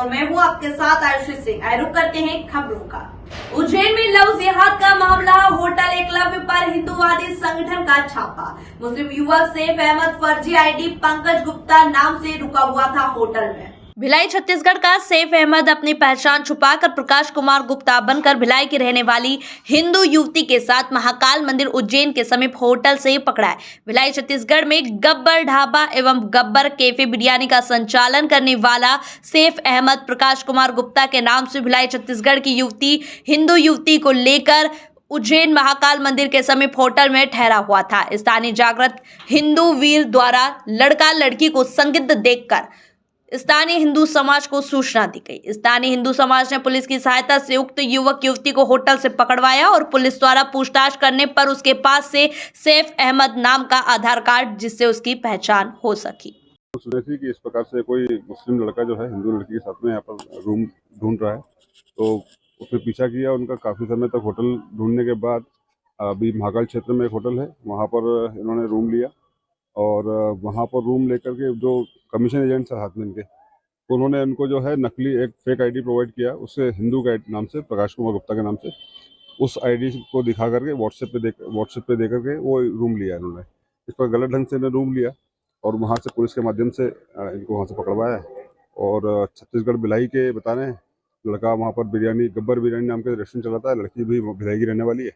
और मैं हूं आपके साथ आयुषी सिंह। आए रुक करते हैं खबरों का। उज्जैन में लव जिहाद का मामला, होटल एकलव्य पर हिंदूवादी संगठन का छापा। मुस्लिम युवक सैफ अहमद फर्जी आईडी पंकज गुप्ता नाम से रुका हुआ था होटल में। भिलाई छत्तीसगढ़ का सैफ अहमद अपनी पहचान छुपाकर प्रकाश कुमार गुप्ता बनकर भिलाई की रहने वाली हिंदू युवती के साथ महाकाल मंदिर उज्जैन के समीप होटल से पकड़ा है। भिलाई छत्तीसगढ़ में गब्बर ढाबा एवं गब्बर कैफे बिरयानी का संचालन करने वाला सैफ अहमद प्रकाश कुमार गुप्ता के नाम से भिलाई छत्तीसगढ़ की हिंदू युवती को लेकर उज्जैन महाकाल मंदिर के समीप होटल में ठहरा हुआ था। स्थानीय जागृत हिंदू वीर द्वारा लड़का लड़की को संदिग्ध देखकर स्थानीय हिंदू समाज को सूचना दी गई। स्थानीय हिंदू समाज ने पुलिस की सहायता से उक्त युवक युवती को होटल से पकड़वाया और पुलिस द्वारा पूछताछ करने पर उसके पास से सैफ अहमद नाम का आधार कार्ड जिससे उसकी पहचान हो सकी। सुने थी कि इस प्रकार से कोई मुस्लिम लड़का जो है हिंदू लड़की के साथ में यहाँ पर रूम ढूंढ रहा है, तो उसने पीछा किया उनका काफ़ी समय तक। होटल ढूंढने के बाद अभी महाकाल क्षेत्र में एक होटल है, वहाँ पर इन्होंने रूम लिया और वहाँ पर रूम लेकर के जो कमीशन एजेंट है हाथ में इनके, तो उन्होंने इनको जो है नकली एक फेक आईडी प्रोवाइड किया। उससे हिंदू का नाम से, प्रकाश कुमार गुप्ता के नाम से, उस आईडी को दिखा करके व्हाट्सएप पे दे करके वो रूम लिया इन्होंने। इस पर गलत ढंग से इन्होंने रूम लिया और वहाँ से पुलिस के माध्यम से इनको वहाँ से पकड़वाया है। और छत्तीसगढ़ भिलाई के बता रहे हैं, लड़का वहाँ पर गब्बर बिरयानी नाम के रेस्टोरेंट चलाता है, लड़की भी भिलाई की रहने वाली है,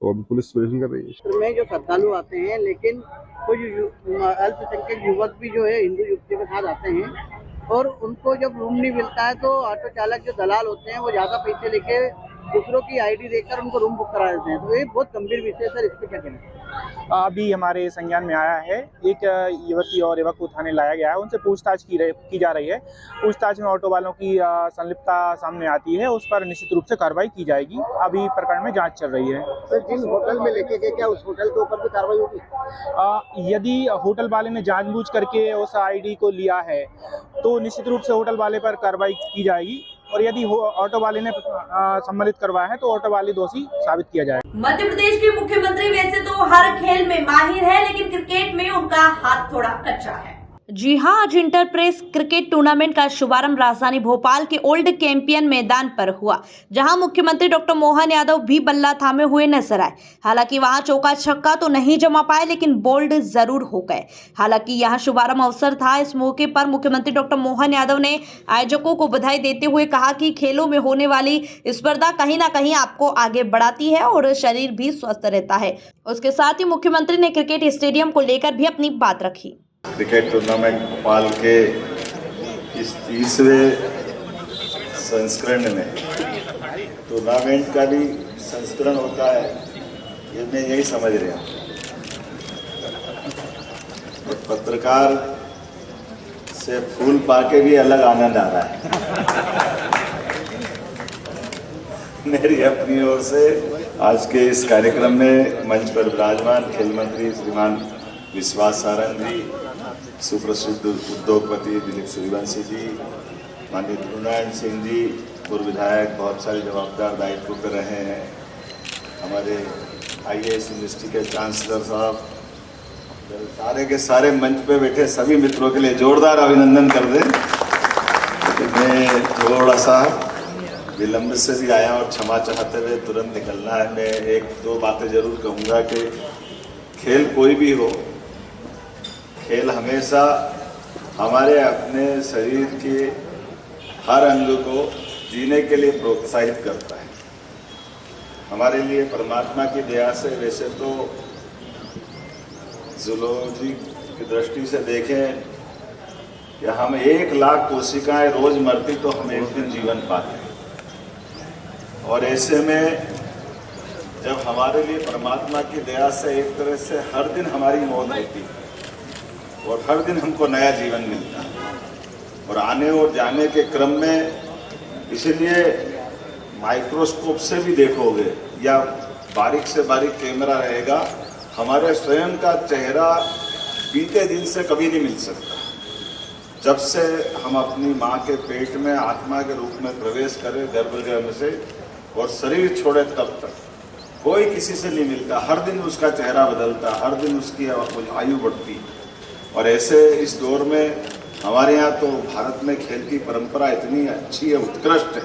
तो अभी पुलिस ऑपरेशन कर रही है। में जो श्रद्धालु आते हैं, लेकिन कुछ अल्पसंख्यक युवक भी जो है हिंदू युवती के साथ आते हैं और उनको जब रूम नहीं मिलता है तो ऑटो चालक जो दलाल होते हैं वो ज़्यादा पैसे लेके दूसरों की आईडी देकर उनको रूम बुक करा देते हैं। तो ये बहुत गंभीर विषय है सर, इस पर क्या कहना है? अभी हमारे संज्ञान में आया है, एक युवती और युवक को थाने लाया गया है, उनसे पूछताछ की जा रही है। पूछताछ में ऑटो वालों की संलिप्तता सामने आती है, उस पर निश्चित रूप से कार्रवाई की जाएगी। अभी प्रकरण में जांच चल रही है। सर, जिस होटल में लेके गए क्या उस होटल के ऊपर भी कार्रवाई होगी? यदि होटल वाले ने जानबूझ करके उस आईडी को लिया है तो निश्चित रूप से होटल वाले पर कार्रवाई की जाएगी, और यदि ऑटो वाले ने सम्मिलित करवाया है तो ऑटो वाले दोषी साबित किया जाएगा। मध्य प्रदेश के मुख्यमंत्री वैसे तो हर खेल में माहिर है, लेकिन क्रिकेट में उनका हाथ थोड़ा कच्चा है। जी हां, आज इंटरप्रेस क्रिकेट टूर्नामेंट का शुभारंभ राजधानी भोपाल के ओल्ड कैंपियन मैदान पर हुआ, जहां मुख्यमंत्री डॉक्टर मोहन यादव भी बल्ला थामे हुए नजर आए। हालांकि वहां चौका छक्का तो नहीं जमा पाए, लेकिन बोल्ड जरूर हो गए। हालांकि यहां शुभारंभ अवसर था। इस मौके पर मुख्यमंत्री डॉक्टर मोहन यादव ने आयोजकों को बधाई देते हुए कहा कि खेलों में होने वाली स्पर्धा कहीं ना कहीं आपको आगे बढ़ाती है और शरीर भी स्वस्थ रहता है। उसके साथ ही मुख्यमंत्री ने क्रिकेट स्टेडियम को लेकर भी अपनी बात रखी। क्रिकेट टूर्नामेंट भोपाल के इस 30वें संस्करण में, टूर्नामेंट का भी संस्करण होता है, ये मैं यही समझ रहा हूँ। पत्रकार से फूल पाके भी अलग आनंद आ रहा है। मेरी अपनी ओर से आज के इस कार्यक्रम में मंच पर विराजमान खेल मंत्री श्रीमान विश्वास सारंग जी, सुप्रसिद्ध उद्योगपति दिलीप सूर्यवंशी जी, माननीय ध्रुवनारायण सिंह जी, पूर्व विधायक, बहुत सारे जवाबदार दायित्व पर रहे हैं, हमारे IAS यूनिवर्सिटी के चांसलर साहब, सारे के सारे मंच पे बैठे सभी मित्रों के लिए जोरदार अभिनंदन कर दें। मैं थोड़ा सा विलंब से भी आया और क्षमा चाहते हुए तुरंत निकलना है। मैं एक दो बातें जरूर कहूँगा कि खेल कोई भी हो, खेल हमेशा हमारे अपने शरीर के हर अंग को जीने के लिए प्रोत्साहित करता है। हमारे लिए परमात्मा की दया से, वैसे तो जूलॉजी की दृष्टि से देखें कि हम 1 लाख कोशिकाएं रोज मरती तो हम एक दिन जीवन पाते हैं, और ऐसे में जब हमारे लिए परमात्मा की दया से एक तरह से हर दिन हमारी मौत होती है और हर दिन हमको नया जीवन मिलता है, और आने और जाने के क्रम में, इसलिए माइक्रोस्कोप से भी देखोगे या बारीक से बारीक कैमरा रहेगा, हमारे स्वयं का चेहरा बीते दिन से कभी नहीं मिल सकता। जब से हम अपनी माँ के पेट में आत्मा के रूप में प्रवेश करें गर्भगृह से और शरीर छोड़े तब तक कोई किसी से नहीं मिलता। हर दिन उसका चेहरा बदलता, हर दिन उसकी आयु बढ़ती। और ऐसे इस दौर में हमारे यहाँ तो भारत में खेल की परंपरा इतनी अच्छी है, उत्कृष्ट है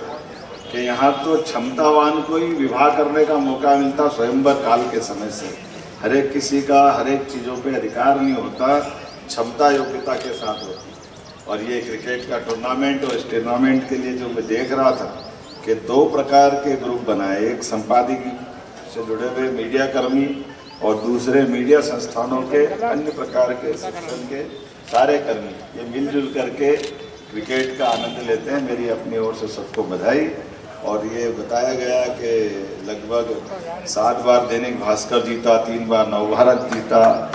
कि यहाँ तो क्षमतावान को ही विवाह करने का मौका मिलता स्वयंवर काल के समय से। हर एक किसी का हर एक चीज़ों पे अधिकार नहीं होता, क्षमता योग्यता के साथ होती। और ये क्रिकेट का टूर्नामेंट और इस टूर्नामेंट के लिए जो मैं देख रहा था कि 2 प्रकार के ग्रुप बनाए, एक संपादकीय से जुड़े हुए मीडिया कर्मी और दूसरे मीडिया संस्थानों के अन्य प्रकार के सेक्शन के सारे कर्मी, ये मिलजुल करके क्रिकेट का आनंद लेते हैं। मेरी अपनी ओर से सबको बधाई। और ये बताया गया कि लगभग 7 बार दैनिक भास्कर जीता, 3 बार नवभारत जीता,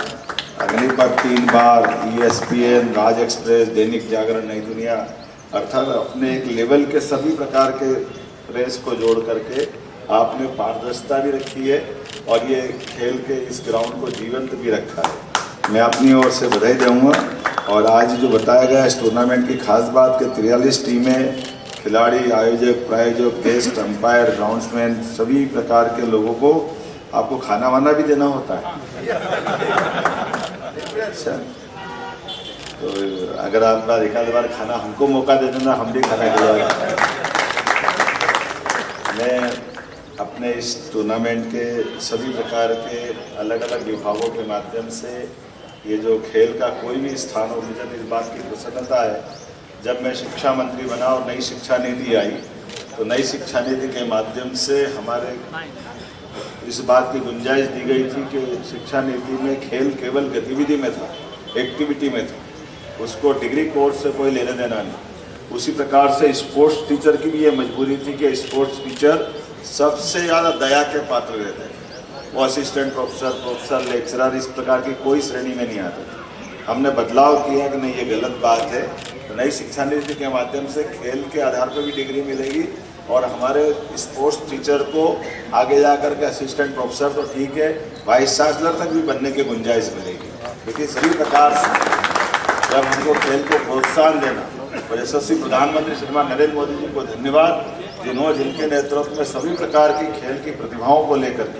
अग्निपथ 3 बार, ESPN, राज एक्सप्रेस, दैनिक जागरण, नई दुनिया, अर्थात अपने एक लेवल के सभी प्रकार के प्रेस को जोड़ करके आपने पारदर्शिता भी रखी है और ये खेल के इस ग्राउंड को जीवंत भी रखा है। मैं अपनी ओर से बधाई दूंगा। और आज जो बताया गया इस टूर्नामेंट की खास बात कि 43 टीमें, खिलाड़ी, आयोजक, प्रायोजक, गेस्ट, अंपायर, ग्राउंड्समैन, सभी प्रकार के लोगों को आपको खाना वाना भी देना होता है। अच्छा, तो अगर आप एक आध बार खाना हमको मौका दे देना, हम भी खाना खिलाएंगे। मैं अपने इस टूर्नामेंट के सभी प्रकार के अलग अलग विभागों के माध्यम से ये जो खेल का कोई भी स्थान हो, मुझे इस बात की प्रसन्नता है, जब मैं शिक्षा मंत्री बना और नई शिक्षा नीति आई तो नई शिक्षा नीति के माध्यम से हमारे इस बात की गुंजाइश दी गई थी कि शिक्षा नीति में खेल केवल गतिविधि में था, एक्टिविटी में था, उसको डिग्री कोर्स से कोई लेने देना नहीं। उसी प्रकार से स्पोर्ट्स टीचर की भी ये मजबूरी थी कि स्पोर्ट्स टीचर सबसे ज़्यादा दया के पात्र रहते हैं। वो असिस्टेंट प्रोफेसर, लेक्चरर, इस प्रकार की कोई श्रेणी में नहीं आते। हमने बदलाव किया कि नहीं, ये गलत बात है। तो नई शिक्षा नीति के माध्यम से खेल के आधार पर भी डिग्री मिलेगी और हमारे स्पोर्ट्स टीचर को आगे जा कर के असिस्टेंट प्रोफेसर तो ठीक है, वाइस चांसलर तक भी बनने की गुंजाइश मिलेगी। क्योंकि सभी प्रकार से जब हमको खेल को प्रोत्साहन देना, और यशस्वी प्रधानमंत्री श्रीमान नरेंद्र मोदी जी को धन्यवाद, जिनके नेतृत्व में सभी प्रकार की खेल की प्रतिभाओं को लेकर के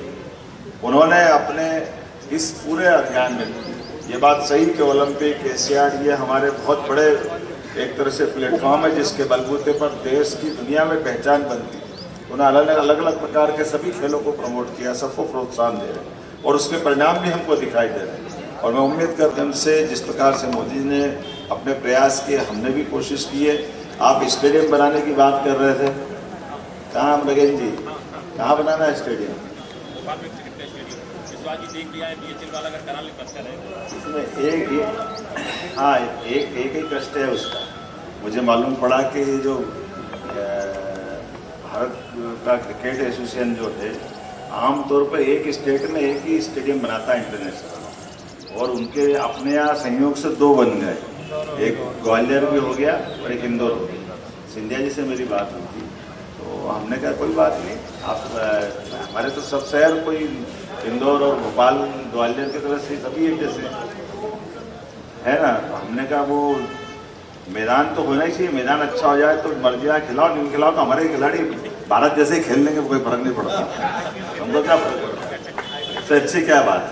उन्होंने अपने इस पूरे अभियान में, ये बात सही कि ओलंपिक, एशियाड, ये हमारे बहुत बड़े एक तरह से प्लेटफॉर्म है जिसके बलबूते पर देश की दुनिया में पहचान बनती है। उन्होंने अलग अलग प्रकार के सभी खेलों को प्रमोट किया, सबको प्रोत्साहन दे रहे हैं और उसके परिणाम भी हमको दिखाई दे रहे हैं। और मैं उम्मीद करता हूं से जिस प्रकार से मोदी जी ने अपने प्रयास किए, हमने भी कोशिश की है। आप स्टेडियम बनाने की बात कर रहे थे, कहाँ बघेल जी, कहाँ बनाना है स्टेडियम? इसमें एक ही कष्ट है उसका। मुझे मालूम पड़ा कि जो भारत का क्रिकेट एसोसिएशन जो है आमतौर पर एक स्टेट में एक ही स्टेडियम बनाता है इंटरनेशनल, और उनके अपने यहाँ संयोग से 2 बन गए, एक ग्वालियर भी हो गया और एक इंदौर हो गया। सिंधिया जी से मेरी बात हुई थी तो हमने कहा कोई बात नहीं, आप हमारे तो सब शहर कोई इंदौर और भोपाल, ग्वालियर की तरफ से सभी एक जैसे है ना। तो हमने कहा वो मैदान तो होना ही चाहिए, मैदान अच्छा हो जाए तो मर्जी आए खिलाओ, नहीं खिलाओ तो हमारे खिलाड़ी भारत जैसे ही खेल लेंगे, कोई फर्क नहीं पड़ता। हमको क्या फर्क पड़ता है, इससे अच्छी क्या बात है।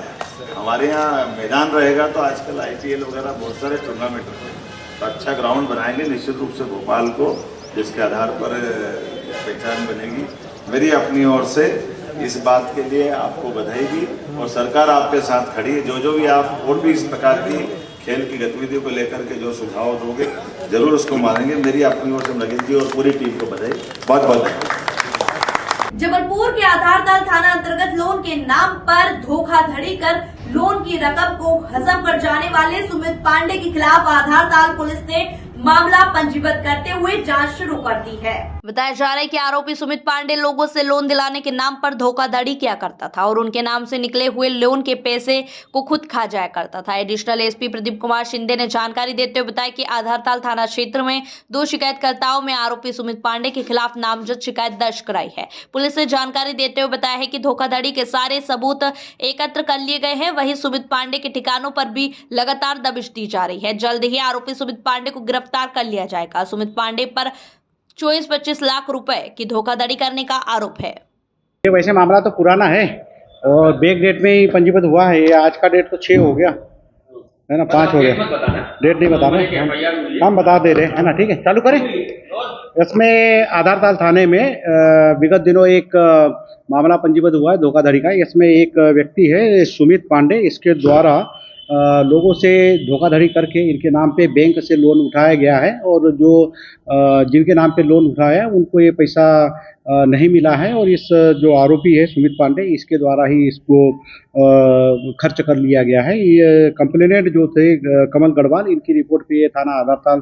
हमारे यहाँ मैदान रहेगा तो आजकल IPL वगैरह बहुत सारे टूर्नामेंट होते हैं, तो अच्छा ग्राउंड बनाएंगे निश्चित रूप से भोपाल को, जिसके आधार पर पहचान बनेगी। मेरी अपनी ओर से इस बात के लिए आपको बधाई भी, और सरकार आपके साथ खड़ी है। जो भी आप और भी इस प्रकार की खेल की गतिविधियों को लेकर के जो सुझाव दोगे जरूर उसको मानेंगे। मेरी अपनी ओर से नगिल जी और पूरी टीम को बधाई, बहुत बहुत। जबलपुर के आधारताल थाना अंतर्गत लोन के नाम पर धोखाधड़ी कर लोन की रकम को हजम कर जाने वाले सुमित पांडे के खिलाफ आधारताल पुलिस ने मामला पंजीबद्ध करते हुए जांच शुरू कर दी है। बताया जा रहा है कि आरोपी सुमित पांडे लोगों से लोन दिलाने के नाम पर धोखाधड़ी किया करता था और उनके नाम से निकले हुए लोन के पैसे को खुद खा जाया करता था। एडिशनल SP प्रदीप कुमार शिंदे ने जानकारी देते हुए बताया कि आधारताल थाना क्षेत्र में 2 शिकायतकर्ताओं में आरोपी सुमित पांडे के खिलाफ नामजद शिकायत दर्ज कराई है। पुलिस ने जानकारी देते हुए बताया है कि धोखाधड़ी के सारे सबूत एकत्र कर लिए गए हैं। वहीं सुमित पांडे के ठिकानों पर भी लगातार दबिश दी जा रही है। जल्द ही आरोपी सुमित पांडे को गिरफ्तार कर लिया जाएगा। सुमित पांडे पर 24-25 लाख रुपए की धोखाधड़ी करने का आरोप है। ये वैसे मामला तो पुराना है और बैक डेट में ही पंजीबद्ध हुआ है। ये आज का डेट तो 6 हो गया है ना, 5 हो गया। डेट नहीं बता रहे, हम बता दे रहे हैं ना, ठीक है, चालू करें। इसमें आधारताल थाने में विगत दिनों एक मामला पंजीबद्ध हुआ है धोखाधड़ी का। इसमें एक व्यक्ति है सुमित पांडे, इसके द्वारा लोगों से धोखाधड़ी करके इनके नाम पे बैंक से लोन उठाया गया है, और जो जिनके नाम पे लोन उठाया है उनको ये पैसा नहीं मिला है, और इस जो आरोपी है सुमित पांडे, इसके द्वारा ही इसको खर्च कर लिया गया है। ये कंप्लेनेंट जो थे कमल गढ़वाल, इनकी रिपोर्ट पे ये थाना आधारताल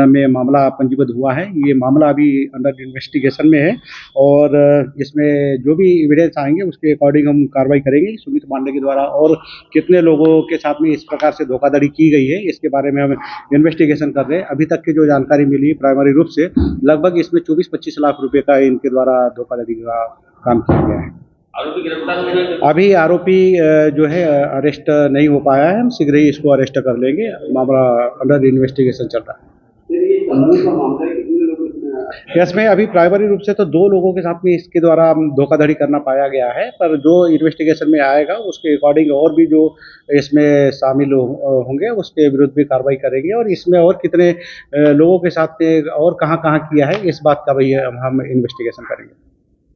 में मामला पंजीबद्ध हुआ है। ये मामला अभी अंडर इन्वेस्टिगेशन में है, और इसमें जो भी एविडेंस आएंगे उसके अकॉर्डिंग हम कार्रवाई करेंगे। सुमित पांडे के द्वारा और कितने लोगों के साथ में इस प्रकार से धोखाधड़ी की गई है, इसके बारे में हम इन्वेस्टिगेशन कर रहे हैं। अभी तक की जो जानकारी मिली है प्राइमरी रूप से, लगभग इसमें 24-25 लाख रुपए का इनके द्वारा धोखाधड़ी का काम किया गया है। आरोपी गिरफ्तार अभी आरोपी जो है अरेस्ट नहीं हो पाया है, हम शीघ्र ही इसको अरेस्ट कर लेंगे। मामला अंडर इन्वेस्टिगेशन चल रहा है। इसमें अभी प्राइमरी रूप से तो 2 लोगों के साथ में इसके द्वारा धोखाधड़ी करना पाया गया है, पर जो इन्वेस्टिगेशन में आएगा उसके अकॉर्डिंग और भी जो इसमें शामिल होंगे उसके विरुद्ध भी कार्रवाई करेंगे, और इसमें और कितने लोगों के साथ में और कहाँ किया है इस बात का भी हम इन्वेस्टिगेशन करेंगे।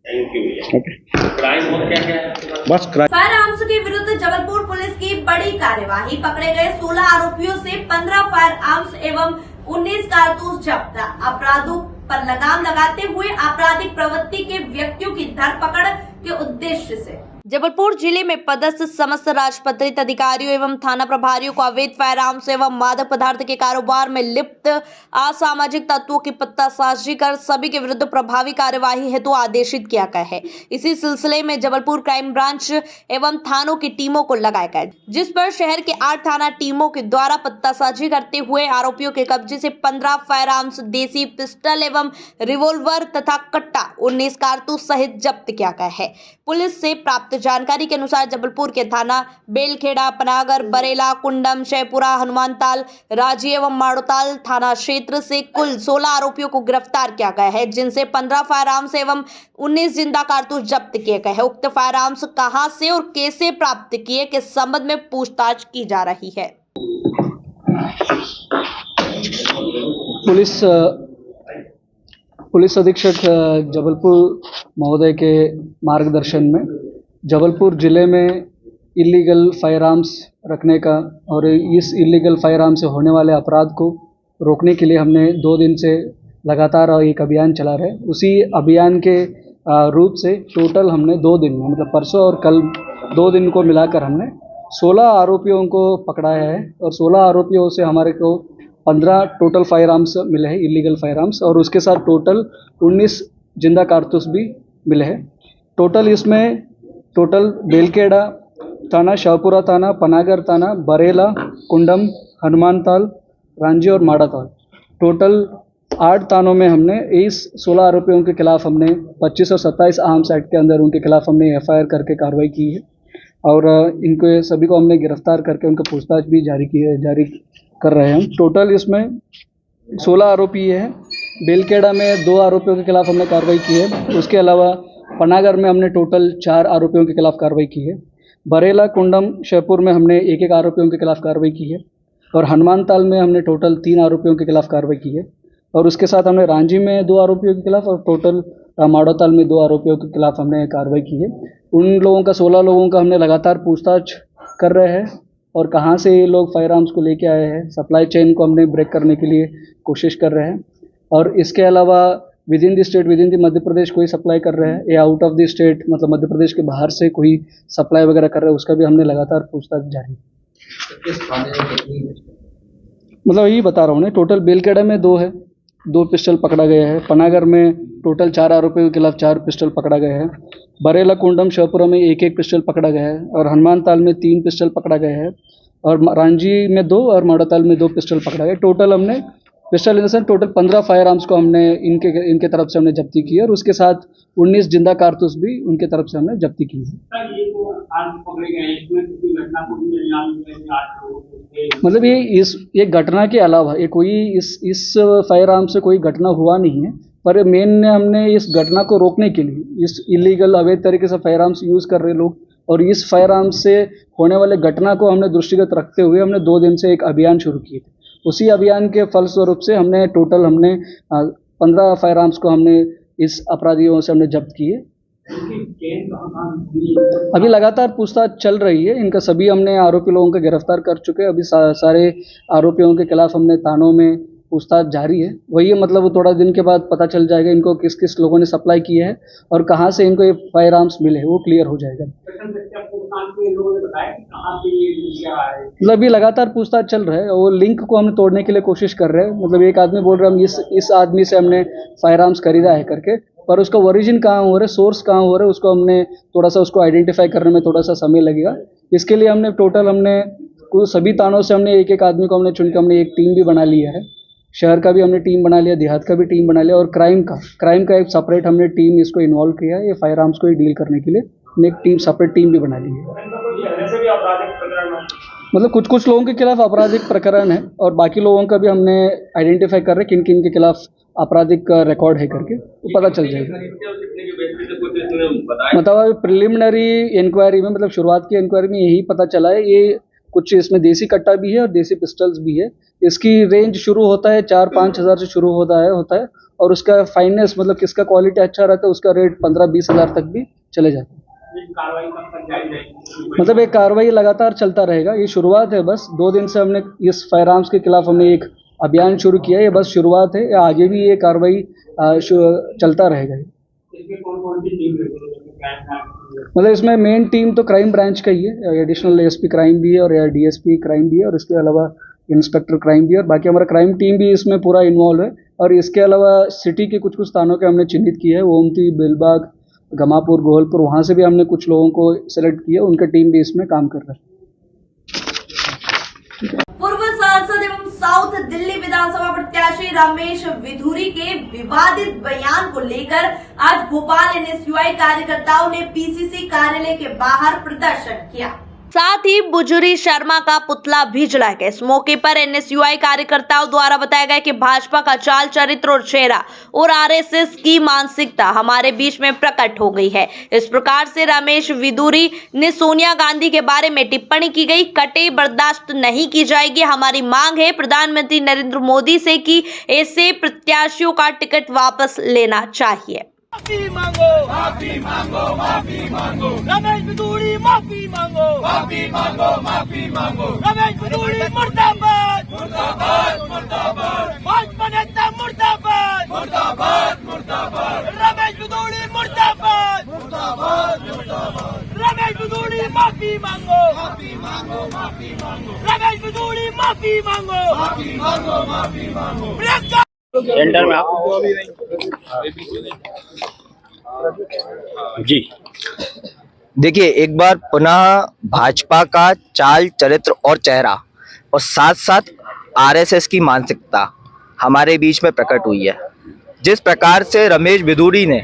थैंक यू भैया। ओके, क्राइम और क्या है बस क्राइम। फायर आर्म्स के विरुद्ध जबलपुर पुलिस की बड़ी कार्यवाही, पकड़े गए 16 आरोपियों से 15 फायर आर्म्स एवं 19 कारतूस जब्त। अपराधों पर लगाम लगाते हुए आपराधिक प्रवृत्ति के व्यक्तियों की धरपकड़ के उद्देश्य से जबलपुर जिले में पदस्थ समस्त राजपत्रित अधिकारियों एवं थाना प्रभारियों को अवैध फायर आर्म्स एवं मादक पदार्थ के कारोबार में लिप्त असामाजिक तत्वों की पत्तासाजी कर सभी के विरुद्ध प्रभावी कार्यवाही हेतु आदेशित किया गया है। इसी सिलसिले में जबलपुर क्राइम ब्रांच एवं थानों की टीमों को लगाया गया, जिस पर शहर के 8 थाना टीमों के द्वारा पत्तासाजी करते हुए आरोपियों के कब्जे से 15 फायर आर्म्स, देसी पिस्टल एवं रिवॉल्वर तथा कट्टा 19 कारतूस सहित जब्त किया गया है। पुलिस से प्राप्त जानकारी के अनुसार जबलपुर के थाना बेलखेड़ा, पनागर, बरेला, कुंडम, शेपुरा, हनुमानताल, राजी एवं माड़ोताल थाना क्षेत्र से कुल 16 आरोपियों को गिरफ्तार किया गया है, जिनसे 15 फायर आर्म्स एवं 19 जिंदा कारतूस जब्त किए गए हैं। उक्त फायर आर्म्स कहां से और कैसे प्राप्त किए के संबंध में पूछताछ की जा रही है। पुलिस अधीक्षक जबलपुर महोदय के मार्गदर्शन में जबलपुर जिले में इलीगल फायर आर्म्स रखने का और इस इलीगल फायर आर्म्स से होने वाले अपराध को रोकने के लिए हमने 2 दिन से लगातार एक अभियान चला रहे। उसी अभियान के रूप से टोटल हमने 2 दिन में, मतलब परसों और कल 2 दिन को मिलाकर हमने 16 आरोपियों को पकड़ाया है, और 16 आरोपियों से हमारे को 15 टोटल फायर आर्म्स मिले हैं, इलीगल फायर आर्म्स, और उसके साथ टोटल 19 जिंदा कारतूस भी मिले हैं। टोटल बेलखेड़ा थाना, शाहपुरा थाना, पनागर थाना, बरेला, कुंडम, हनुमानताल, रांझी और माड़ाताल, टोटल 8 थानों में हमने इस 16 आरोपियों के खिलाफ हमने 25 और 27 आर्म्स एक्ट के अंदर उनके खिलाफ हमने FIR करके कार्रवाई की है, और इनको सभी को हमने गिरफ्तार करके उनका पूछताछ भी जारी कर रहे हैं। टोटल इसमें 16 आरोपी हैं। बेलखेड़ा में 2 आरोपियों के खिलाफ हमने कार्रवाई की है। उसके अलावा पनागर में हमने टोटल 4 आरोपियों के खिलाफ कार्रवाई की है। बरेला, कुंडम, शेरपुर में हमने 1-1 आरोपियों के खिलाफ कार्रवाई की है, और हनुमानताल में हमने टोटल 3 आरोपियों के खिलाफ कार्रवाई की है, और उसके साथ हमने रांझी में 2 आरोपियों के खिलाफ और टोटल माड़ोताल में 2 आरोपियों के खिलाफ हमने कार्रवाई की है। उन लोगों का 16 लोगों का हमने लगातार पूछताछ कर रहे हैं, और कहाँ से ये लोग फायर आर्म्स को लेके आए हैं, सप्लाई चेन को हमने ब्रेक करने के लिए कोशिश कर रहे हैं। और इसके अलावा within the state, within the Madhya Pradesh कोई सप्लाई कर रहे हैं, या आउट ऑफ द स्टेट मतलब मध्य प्रदेश के बाहर से कोई सप्लाई वगैरह कर रहे हैं, उसका भी हमने लगातार पूछताछ जारी। मतलब यही बता रहा हूँ ना, टोटल बेलखेड़ा में 2 है, 2 पिस्टल पकड़ा गया है। पनागर में टोटल 4 आरोपियों के खिलाफ 4 पिस्टल पकड़ा गया है। बरेला, कुंडम, शाहपुरा में 1-1 पिस्टल पकड़ा गया है, और हनुमानताल में 3 पिस्टल पकड़ा गया है, और रांझी में 2 और माड़ोताल में 2 पिस्टल पकड़ा गया। टोटल हमने pistol in the sense total 15 fire arms को हमने इनके तरफ से हमने जब्ती की है, और उसके साथ 19 जिंदा कारतूस भी उनके तरफ से हमने जब्ती की है। मतलब ये घटना के अलावा ये कोई इस फायर आर्म से कोई घटना हुआ नहीं है, पर मेन हमने इस घटना को रोकने के लिए इस इलीगल अवैध तरीके से फायर आर्म्स यूज़ कर रहे लोग, और इस फायर आर्म्स से होने वाले घटना को हमने दृष्टिगत रखते हुए हमने 2 दिन से एक अभियान शुरू किए थे। उसी अभियान के फलस्वरूप से हमने 15 फायर आर्म्स को हमने इस अपराधियों से हमने जब्त किए। अभी लगातार पूछताछ चल रही है, इनका सभी हमने आरोपी लोगों को गिरफ्तार कर चुके हैं। अभी सारे आरोपियों के खिलाफ हमने थानों में पूछताछ जारी है। वही मतलब वो थोड़ा दिन के बाद पता चल जाएगा इनको किस किस लोगों ने सप्लाई किया है और कहाँ से इनको ये फायर आर्म्स मिले, वो क्लियर हो जाएगा। मतलब अभी लगातार पूछताछ चल रहा है, वो लिंक को हम तोड़ने के लिए कोशिश कर रहे हैं। मतलब एक आदमी बोल रहा है हम इस आदमी से हमने फायर आर्म्स खरीदा है करके, पर उसका ओरिजिन कहाँ हो रहा है, सोर्स कहाँ हो रहा है, उसको हमने थोड़ा सा उसको आइडेंटिफाई करने में थोड़ा सा समय लगेगा। इसके लिए हमने हमने सभी थानों से हमने एक आदमी को हमने चुन के हमने एक टीम भी बना लिया है। शहर का भी हमने टीम बना लिया, देहात का भी टीम बना लिया और क्राइम का एक सेपरेट हमने टीम इसको इन्वॉल्व किया है। ये फायर आर्म्स को ही डील करने के लिए हमने एक सेपरेट टीम भी बना ली है। मतलब कुछ लोगों के खिलाफ आपराधिक प्रकरण है और बाकी लोगों का भी हमने आइडेंटिफाई कर रहे हैं किन के खिलाफ आपराधिक रिकॉर्ड है करके, तो पता चल जाएगा। मतलब प्रिलिमिनरी इंक्वायरी में, मतलब शुरुआत की इंक्वायरी में यही पता चला है, ये कुछ इसमें देसी कट्टा भी है और देसी पिस्टल्स भी है। इसकी रेंज शुरू होता है 4-5 हज़ार से शुरू होता है और उसका फाइनेंस मतलब किसका क्वालिटी अच्छा रहता है उसका रेट 15-20 हज़ार तक भी चले जाते हैं। मतलब एक कार्रवाई लगातार चलता रहेगा, ये शुरुआत है बस। 2 दिन से हमने इस फायर आर्म्स के खिलाफ हमने एक अभियान शुरू किया है, ये बस शुरुआत है, आगे भी ये कार्रवाई चलता रहेगा। मतलब इसमें मेन टीम तो क्राइम ब्रांच का ही है, एडिशनल एसपी क्राइम भी है और डीएसपी क्राइम भी है और इसके अलावा इंस्पेक्टर क्राइम भी है और बाकी हमारा क्राइम टीम भी इसमें पूरा इन्वॉल्व है। और इसके अलावा सिटी के कुछ स्थानों के हमने चिन्हित किए हैं, ओमती, बेलबाग, गमापुर, गोहलपुर, वहाँ से भी हमने कुछ लोगों को सेलेक्ट किया, उनका टीम भी इसमें काम कर रहा है। पूर्व सांसद एवं साउथ दिल्ली विधानसभा प्रत्याशी रमेश विधुरी के विवादित बयान को लेकर आज भोपाल एनएसयूआई कार्यकर्ताओं ने पीसीसी कार्यालय के बाहर प्रदर्शन किया। साथ ही बुजुरी शर्मा का पुतला भी जलाया गया। इस मौके पर एनएसयूआई कार्यकर्ताओं द्वारा बताया गया कि भाजपा का चाल चरित्र और चेहरा और आरएसएस की मानसिकता हमारे बीच में प्रकट हो गई है। इस प्रकार से रमेश विधुरी ने सोनिया गांधी के बारे में टिप्पणी की गई, कतई बर्दाश्त नहीं की जाएगी। हमारी मांग है प्रधानमंत्री नरेंद्र मोदी से कि ऐसे प्रत्याशियों का टिकट वापस लेना चाहिए। माफी मांगो, माफी मांगो, माफी मांगो, रमेश विधुरी माफी मांगो, माफी मांगो, माफी मांगो, रमेश विधुरी मुर्दाबाद, मुर्दाबाद, मुर्दाबाद, भाजपा नेता मुर्दाबाद, मुर्दाबाद, मुर्दाबाद, रमेश विधुरी मुर्दाबाद, मुर्दाबाद, मुर्दाबाद, रमेश विधुरी माफी मांगो, माफी मांगो, माफी मांगो, रमेश विधुरी माफी मांगो, माफी मांगो, माफी मांगो। सेंटर में आओ जी। देखिए, एक बार पुनः भाजपा का चाल चरित्र और चेहरा और साथ साथ आरएसएस की मानसिकता हमारे बीच में प्रकट हुई है। जिस प्रकार से रमेश विधुरी ने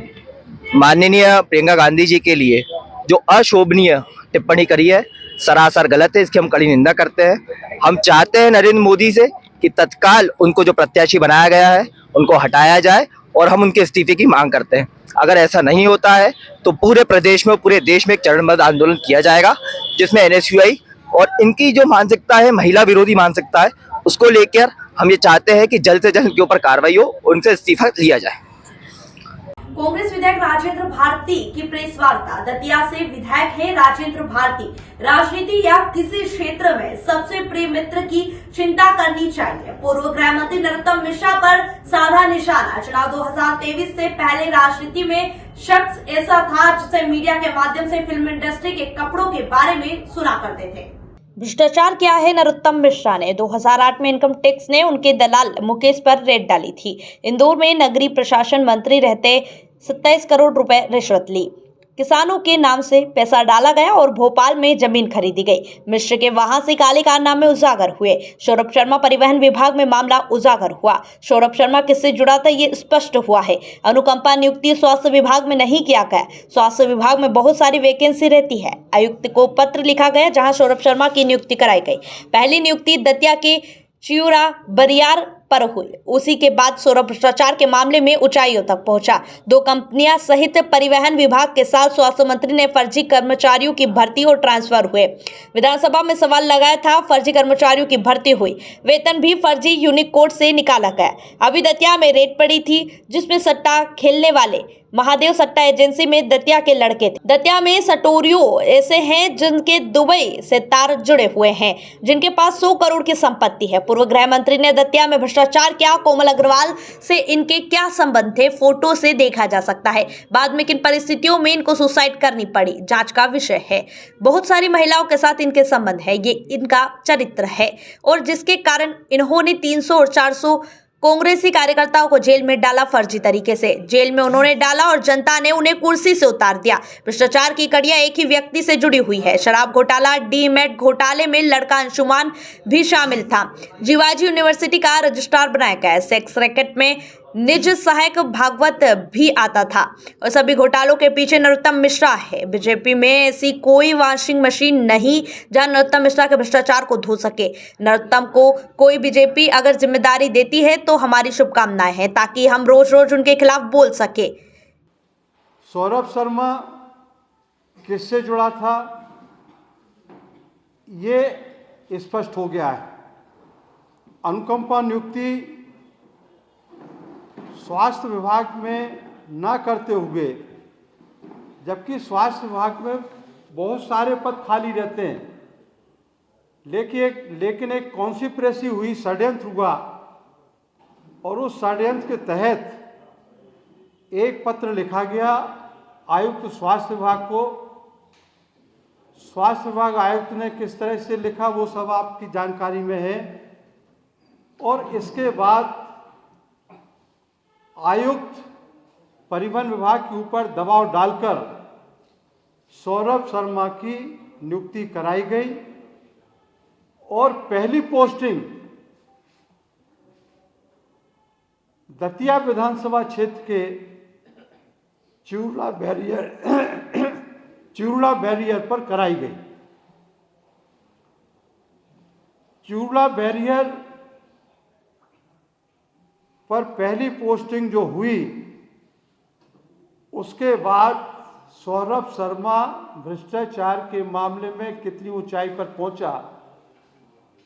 माननीय प्रियंका गांधी जी के लिए जो अशोभनीय टिप्पणी करी है, सरासर गलत है, इसकी हम कड़ी निंदा करते हैं। हम चाहते हैं नरेंद्र मोदी से कि तत्काल उनको जो प्रत्याशी बनाया गया है उनको हटाया जाए और हम उनके इस्तीफे की मांग करते हैं। अगर ऐसा नहीं होता है तो पूरे प्रदेश में, पूरे देश में एक चरणबद्ध आंदोलन किया जाएगा, जिसमें एनएसयूआई और इनकी जो मानसिकता है, महिला विरोधी मानसिकता है, उसको लेकर हम ये चाहते हैं कि जल्द से जल्द उनके ऊपर कार्रवाई हो, उनसे इस्तीफा लिया जाए। कांग्रेस विधायक राजेंद्र भारती की प्रेस वार्ता। दतिया से विधायक है राजेंद्र भारती। राजनीति या किसी क्षेत्र में सबसे प्रिय मित्र की चिंता करनी चाहिए। पूर्व गृह मंत्री नरोत्तम मिश्रा पर साधा निशाना। चुनाव 2023 से पहले राजनीति में शख्स ऐसा था जिसे मीडिया के माध्यम से फिल्म इंडस्ट्री के कपड़ों के बारे में सुना करते थे। भ्रष्टाचार क्या है? नरोत्तम मिश्रा ने 2008 में इनकम टैक्स ने उनके दलाल मुकेश पर रेड डाली थी। इंदौर में नगरीय प्रशासन मंत्री रहते 27 करोड़ रुपए रिश्वत ली। किसानों के नाम से पैसा डाला गया और भोपाल में जमीन खरीदी गई। मिश्र के वहां से काले कारनामे उजागर हुए। सौरभ शर्मा परिवहन विभाग में मामला उजागर हुआ। सौरभ शर्मा किससे जुड़ा था ये स्पष्ट हुआ है। अनुकंपा नियुक्ति स्वास्थ्य विभाग में नहीं किया गया। स्वास्थ्य विभाग में बहुत सारी वैकेंसी रहती है। आयुक्त को पत्र लिखा गया जहां सौरभ शर्मा की नियुक्ति कराई गई। पहली नियुक्ति दतिया के चियूरा बरियार पर हुई। उसी के बाद सौरभ भ्रष्टाचार के मामले में ऊंचाइयों तक पहुंचा। 2 कंपनियां सहित परिवहन विभाग के साथ स्वास्थ्य मंत्री ने फर्जी कर्मचारियों की भर्ती और ट्रांसफर हुए। विधानसभा में सवाल लगाया था, फर्जी कर्मचारियों की भर्ती हुई, वेतन भी फर्जी यूनिकोड से निकाला गया। अभी दतिया में रेड पड़ी थी जिसमें सट्टा खेलने वाले महादेव सट्टा एजेंसी में दतिया के लड़के थे। दतिया में सटोरियों ऐसे हैं जिनके दुबई से तार जुड़े हुए हैं, जिनके पास 100 करोड़ की संपत्ति है। पूर्व गृह मंत्री ने दतिया में भ्रष्टाचार किया। कोमल अग्रवाल से इनके क्या संबंध थे, फोटो से देखा जा सकता है। बाद में किन परिस्थितियों में इनको सुसाइड करनी पड़ी, जांच का विषय है। बहुत सारी महिलाओं के साथ इनके संबंध है, ये इनका चरित्र है और जिसके कारण इन्होंने 300 और 400 कांग्रेसी कार्यकर्ताओं को जेल में डाला। फर्जी तरीके से जेल में उन्होंने डाला और जनता ने उन्हें कुर्सी से उतार दिया। भ्रष्टाचार की कड़ियां एक ही व्यक्ति से जुड़ी हुई है। शराब घोटाला, डीमैट घोटाले में लड़का अंशुमान भी शामिल था। जीवाजी यूनिवर्सिटी का रजिस्ट्रार बनाया गया। सेक्स रैकेट में निज सहायक भागवत भी आता था और सभी घोटालों के पीछे नरोत्तम मिश्रा है। बीजेपी में ऐसी कोई वॉशिंग मशीन नहीं जहां नरोत्तम मिश्रा के भ्रष्टाचार को धो सके। नरोत्तम को कोई बीजेपी अगर जिम्मेदारी देती है तो हमारी शुभकामनाएं हैं ताकि हम रोज रोज उनके खिलाफ बोल सके। सौरभ शर्मा किससे जुड़ा था ये स्पष्ट हो गया है। अनुकंपा नियुक्ति स्वास्थ्य विभाग में न करते हुए, जबकि स्वास्थ्य विभाग में बहुत सारे पद खाली रहते हैं, लेकिन एक कॉन्स्पिरेसी हुई, षड्यंत्र हुआ और उस षड्यंत्र के तहत एक पत्र लिखा गया आयुक्त स्वास्थ्य विभाग को। स्वास्थ्य विभाग आयुक्त ने किस तरह से लिखा वो सब आपकी जानकारी में है। और इसके बाद आयुक्त परिवहन विभाग के ऊपर दबाव डालकर सौरभ शर्मा की नियुक्ति कराई गई और पहली पोस्टिंग दतिया विधानसभा क्षेत्र के चिरुला बैरियर पर कराई गई। चिरुला बैरियर पर पहली पोस्टिंग जो हुई, उसके बाद सौरभ शर्मा भ्रष्टाचार के मामले में कितनी ऊंचाई पर पहुंचा,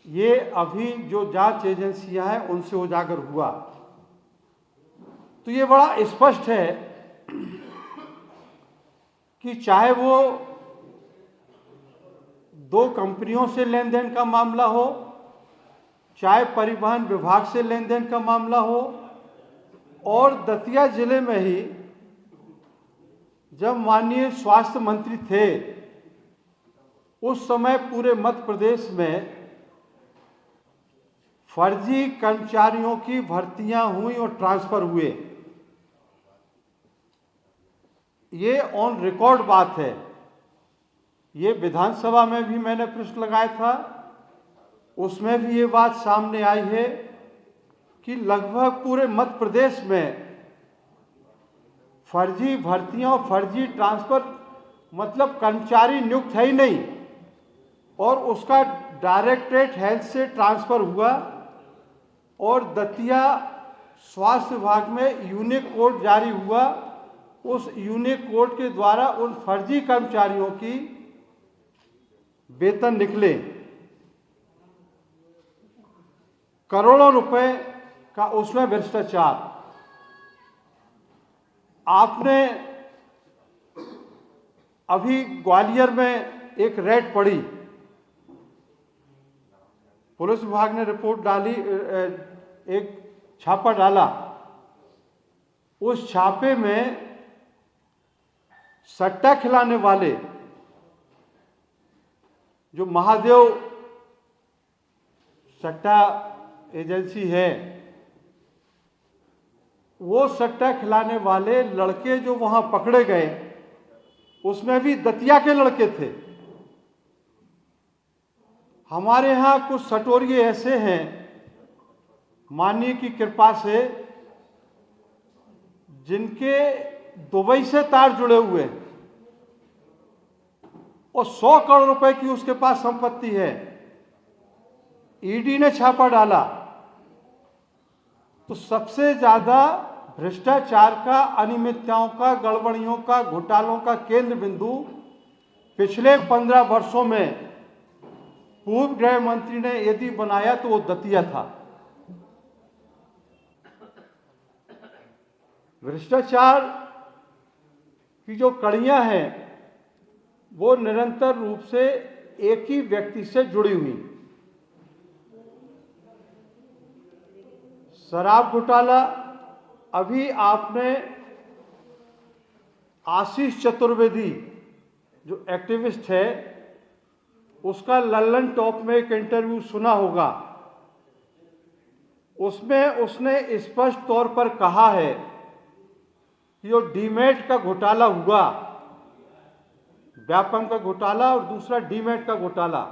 ये अभी जो जांच एजेंसियां हैं उनसे उजागर हुआ। तो ये बड़ा स्पष्ट है कि चाहे वो 2 कंपनियों से लेन देन का मामला हो, चाहे परिवहन विभाग से लेन देन का मामला हो, और दतिया जिले में ही जब माननीय स्वास्थ्य मंत्री थे उस समय पूरे मध्य प्रदेश में फर्जी कर्मचारियों की भर्तियां हुई और ट्रांसफर हुए। ये ऑन रिकॉर्ड बात है। ये विधानसभा में भी मैंने प्रश्न लगाया था, उसमें भी ये बात सामने आई है कि लगभग पूरे मध्य प्रदेश में फर्जी भर्तियां और फर्जी ट्रांसफर, मतलब कर्मचारी नियुक्त है ही नहीं और उसका डायरेक्टरेट हेल्थ से ट्रांसफर हुआ और दतिया स्वास्थ्य विभाग में यूनिक कोड जारी हुआ। उस यूनिक कोड के द्वारा उन फर्जी कर्मचारियों की वेतन निकले। करोड़ों रुपए का उसमें भ्रष्टाचार। आपने अभी ग्वालियर में एक रेड पड़ी, पुलिस विभाग ने रिपोर्ट डाली, एक छापा डाला। उस छापे में सट्टा खिलाने वाले जो महादेव सट्टा एजेंसी है, वो सट्टा खिलाने वाले लड़के जो वहां पकड़े गए उसमें भी दतिया के लड़के थे। हमारे यहाँ कुछ सटोरिये ऐसे हैं माननीय की कृपा से जिनके दुबई से तार जुड़े हुए हैं और 100 करोड़ रुपए की उसके पास संपत्ति है। ईडी ने छापा डाला तो सबसे ज़्यादा भ्रष्टाचार का, अनियमितताओं का, गड़बड़ियों का, घोटालों का केंद्र बिंदु पिछले 15 वर्षों में पूर्व गृह मंत्री ने यदि बनाया तो वो दतिया था। भ्रष्टाचार की जो कड़ियां हैं वो निरंतर रूप से एक ही व्यक्ति से जुड़ी हुई। शराब घोटाला, अभी आपने आशीष चतुर्वेदी जो एक्टिविस्ट है उसका लल्लन टॉप में एक इंटरव्यू सुना होगा। उसमें उसने स्पष्ट तौर पर कहा है कि जो डीमेट का घोटाला हुआ, व्यापम का घोटाला और दूसरा डीमेट का घोटाला,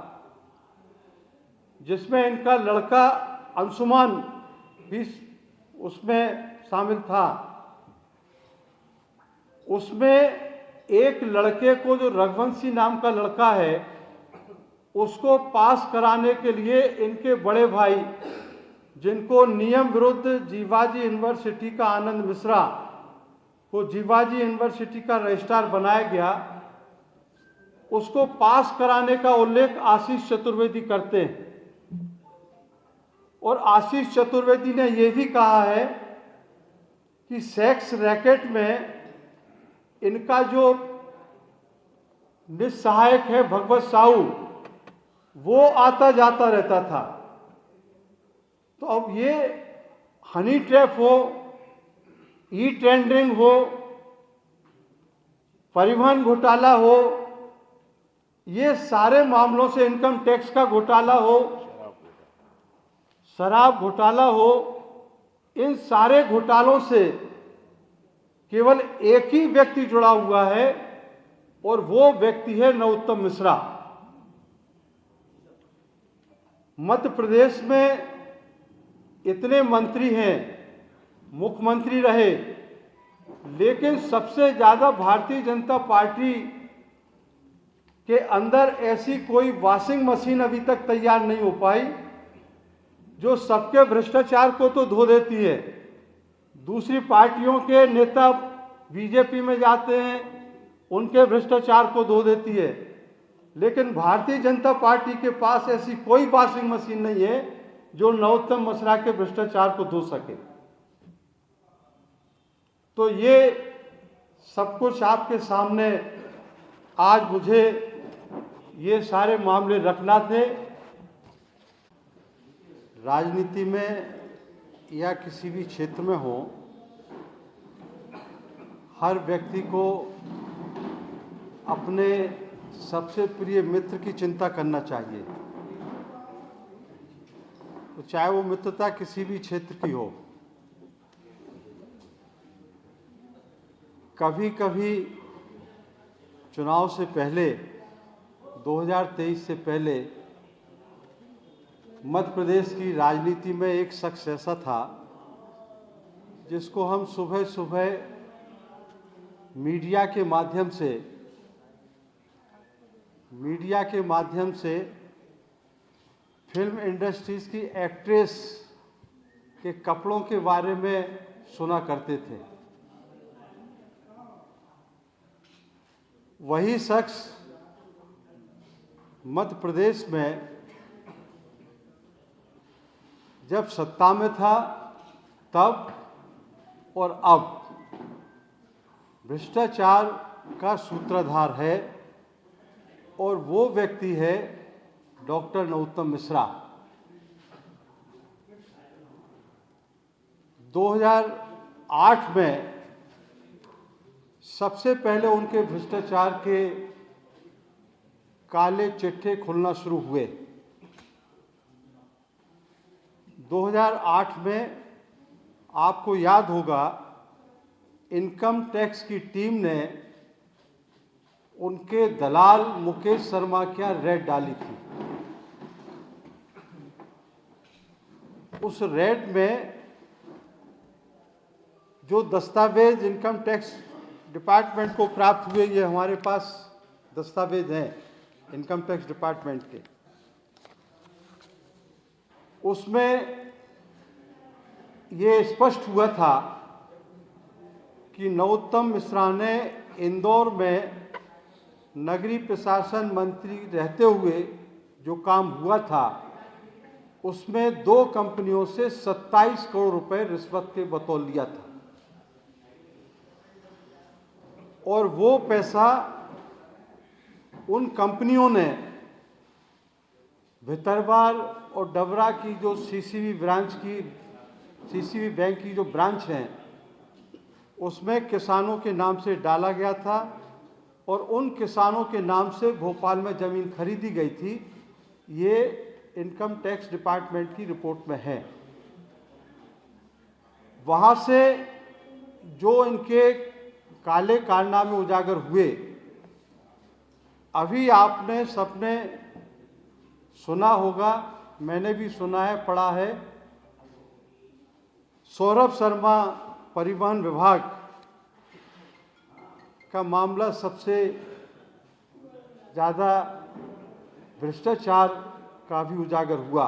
जिसमें इनका लड़का अंशुमान भी उसमें शामिल था, उसमें एक लड़के को, जो रघुवंशी नाम का लड़का है, उसको पास कराने के लिए इनके बड़े भाई, जिनको नियम विरुद्ध जीवाजी यूनिवर्सिटी का आनंद मिश्रा को जीवाजी यूनिवर्सिटी का रजिस्ट्रार बनाया गया, उसको पास कराने का उल्लेख आशीष चतुर्वेदी करते हैं। और आशीष चतुर्वेदी ने यह भी कहा है कि सेक्स रैकेट में इनका जो निस्सहायक है भगवत साहू, वो आता जाता रहता था। तो अब ये हनी ट्रैप हो, ई टेंडरिंग हो, परिवहन घोटाला हो, ये सारे मामलों से, इनकम टैक्स का घोटाला हो, शराब घोटाला हो, इन सारे घोटालों से केवल एक ही व्यक्ति जुड़ा हुआ है और वो व्यक्ति है नरोत्तम मिश्रा। मध्य प्रदेश में इतने मंत्री हैं, मुख्यमंत्री रहे, लेकिन सबसे ज्यादा भारतीय जनता पार्टी के अंदर ऐसी कोई वॉशिंग मशीन अभी तक तैयार नहीं हो पाई जो सबके भ्रष्टाचार को तो धो देती है। दूसरी पार्टियों के नेता बीजेपी में जाते हैं, उनके भ्रष्टाचार को धो देती है, लेकिन भारतीय जनता पार्टी के पास ऐसी कोई वॉशिंग मशीन नहीं है जो नरोत्तम मिश्रा के भ्रष्टाचार को धो सके। तो ये सब कुछ आपके सामने आज मुझे ये सारे मामले रखना थे। राजनीति में या किसी भी क्षेत्र में हो, हर व्यक्ति को अपने सबसे प्रिय मित्र की चिंता करना चाहिए, तो चाहे वो मित्रता किसी भी क्षेत्र की हो। कभी कभी चुनाव से पहले, 2023 से पहले, मध्य प्रदेश की राजनीति में एक शख्स ऐसा था जिसको हम सुबह सुबह मीडिया के माध्यम से फिल्म इंडस्ट्रीज की एक्ट्रेस के कपड़ों के बारे में सुना करते थे। वही शख्स मध्य प्रदेश में जब सत्ता में था तब और अब भ्रष्टाचार का सूत्रधार है, और वो व्यक्ति है डॉक्टर नरोत्तम मिश्रा। 2008 में सबसे पहले उनके भ्रष्टाचार के काले चिट्ठे खुलना शुरू हुए। 2008 में आपको याद होगा, इनकम टैक्स की टीम ने उनके दलाल मुकेश शर्मा की रेड डाली थी। उस रेड में जो दस्तावेज इनकम टैक्स डिपार्टमेंट को प्राप्त हुए, ये हमारे पास दस्तावेज हैं इनकम टैक्स डिपार्टमेंट के, उसमें ये स्पष्ट हुआ था कि नरोत्तम मिश्रा ने इंदौर में नगरीय प्रशासन मंत्री रहते हुए जो काम हुआ था उसमें 2 कंपनियों से 27 करोड़ रुपए रिश्वत के बतौर लिया था और वो पैसा उन कंपनियों ने भितरवार और डबरा की जो सीसीबी बैंक की जो ब्रांच हैं उसमें किसानों के नाम से डाला गया था और उन किसानों के नाम से भोपाल में ज़मीन खरीदी गई थी। ये इनकम टैक्स डिपार्टमेंट की रिपोर्ट में है। वहाँ से जो इनके काले कारनामे उजागर हुए, अभी आपने सबने सुना होगा, मैंने भी सुना है, पढ़ा है, सौरभ शर्मा परिवहन विभाग का मामला सबसे ज़्यादा भ्रष्टाचार का भी उजागर हुआ।